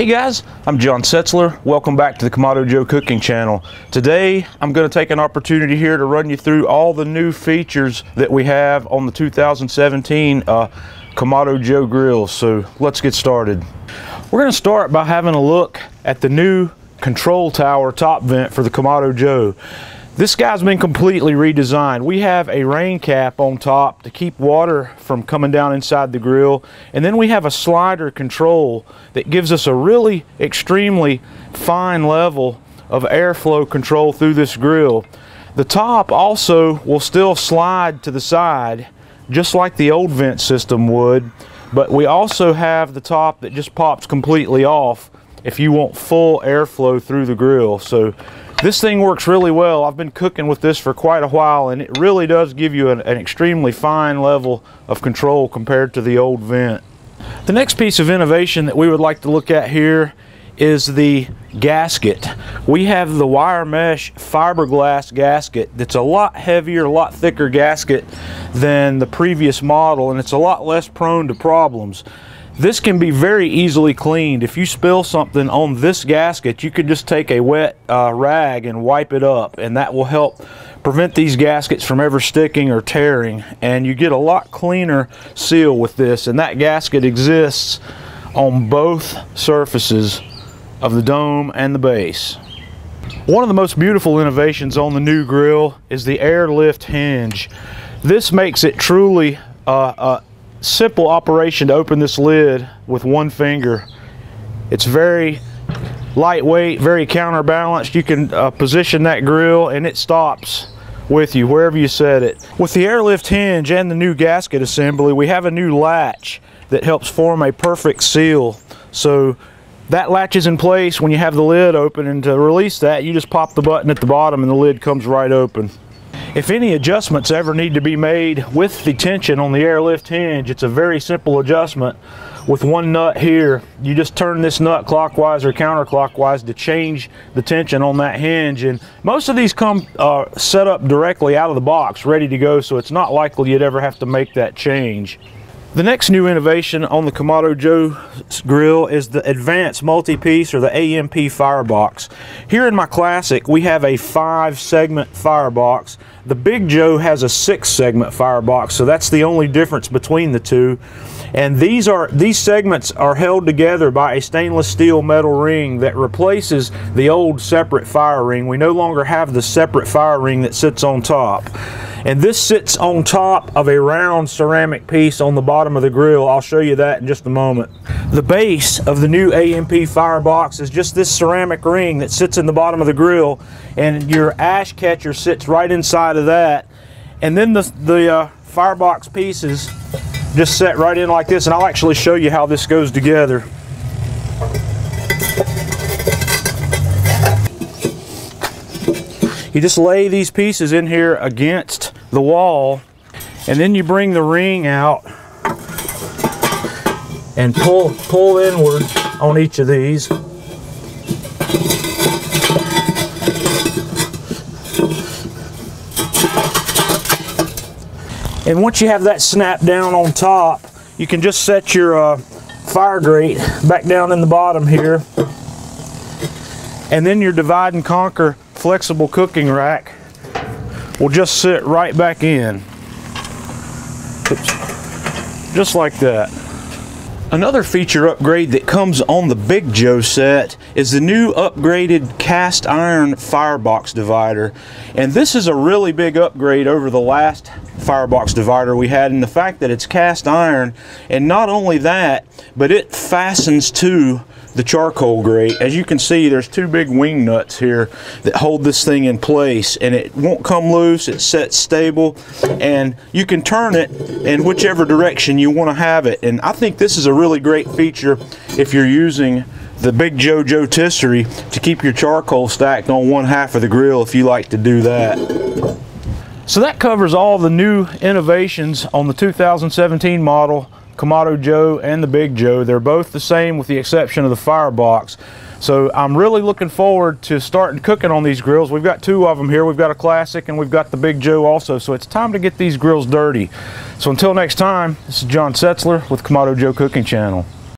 Hey guys, I'm John Setzler. Welcome back to the Kamado Joe Cooking Channel. Today I'm going to take an opportunity here to run you through all the new features that we have on the 2017 Kamado Joe grills. So let's get started. We're going to start by having a look at the new control tower top vent for the Kamado Joe. This guy's been completely redesigned. We have a rain cap on top to keep water from coming down inside the grill, and then we have a slider control that gives us a really extremely fine level of airflow control through this grill. The top also will still slide to the side just like the old vent system would, but we also have the top that just pops completely off if you want full airflow through the grill. So this thing works really well. I've been cooking with this for quite a while, and it really does give you an extremely fine level of control compared to the old vent. The next piece of innovation that we would like to look at here is the gasket. We have the wire mesh fiberglass gasket that's a lot heavier, a lot thicker gasket than the previous model, and it's a lot less prone to problems. This can be very easily cleaned. If you spill something on this gasket, you can just take a wet rag and wipe it up, and that will help prevent these gaskets from ever sticking or tearing, and you get a lot cleaner seal with this. And that gasket exists on both surfaces of the dome and the base. One of the most beautiful innovations on the new grill is the airlift hinge. This makes it truly simple operation to open this lid with one finger. It's very lightweight, very counterbalanced. You can position that grill and it stops with you wherever you set it. With the airlift hinge and the new gasket assembly, we have a new latch that helps form a perfect seal. So that latch is in place when you have the lid open, and to release that, you just pop the button at the bottom and the lid comes right open. If any adjustments ever need to be made with the tension on the airlift hinge, it's a very simple adjustment with one nut here. You just turn this nut clockwise or counterclockwise to change the tension on that hinge, and most of these come set up directly out of the box, ready to go, so it's not likely you'd ever have to make that change. The next new innovation on the Kamado Joe grill is the Advanced Multi-Piece, or the AMP Firebox. Here in my Classic, we have a 5-segment firebox. The Big Joe has a 6-segment firebox, so that's the only difference between the two. And these segments are held together by a stainless steel metal ring that replaces the old separate fire ring. We no longer have the separate fire ring that sits on top. And this sits on top of a round ceramic piece on the bottom of the grill. I'll show you that in just a moment. The base of the new AMP Firebox is just this ceramic ring that sits in the bottom of the grill, and your ash catcher sits right inside of that. And then the firebox pieces just set right in like this, and I'll actually show you how this goes together. You just lay these pieces in here against the wall, and then you bring the ring out and pull inward on each of these. And once you have that snap down on top, you can just set your fire grate back down in the bottom here, and then your divide and conquer flexible cooking rack will just sit right back in. Oops. Just like that. Another feature upgrade that comes on the Big Joe set is the new upgraded cast iron firebox divider. And this is a really big upgrade over the last firebox divider we had, in the fact that it's cast iron, and not only that, but it fastens to the charcoal grate. As you can see, there's 2 big wing nuts here that hold this thing in place, and it won't come loose. It's set stable, and you can turn it in whichever direction you want to have it. And I think this is a really great feature if you're using the Big Joe Jotisserie to keep your charcoal stacked on one half of the grill, if you like to do that. So that covers all the new innovations on the 2017 model Kamado Joe and the Big Joe. They're both the same with the exception of the firebox. So I'm really looking forward to starting cooking on these grills. We've got 2 of them here. We've got a Classic and we've got the Big Joe also. So it's time to get these grills dirty. So until next time, this is John Setzler with Kamado Joe Cooking Channel.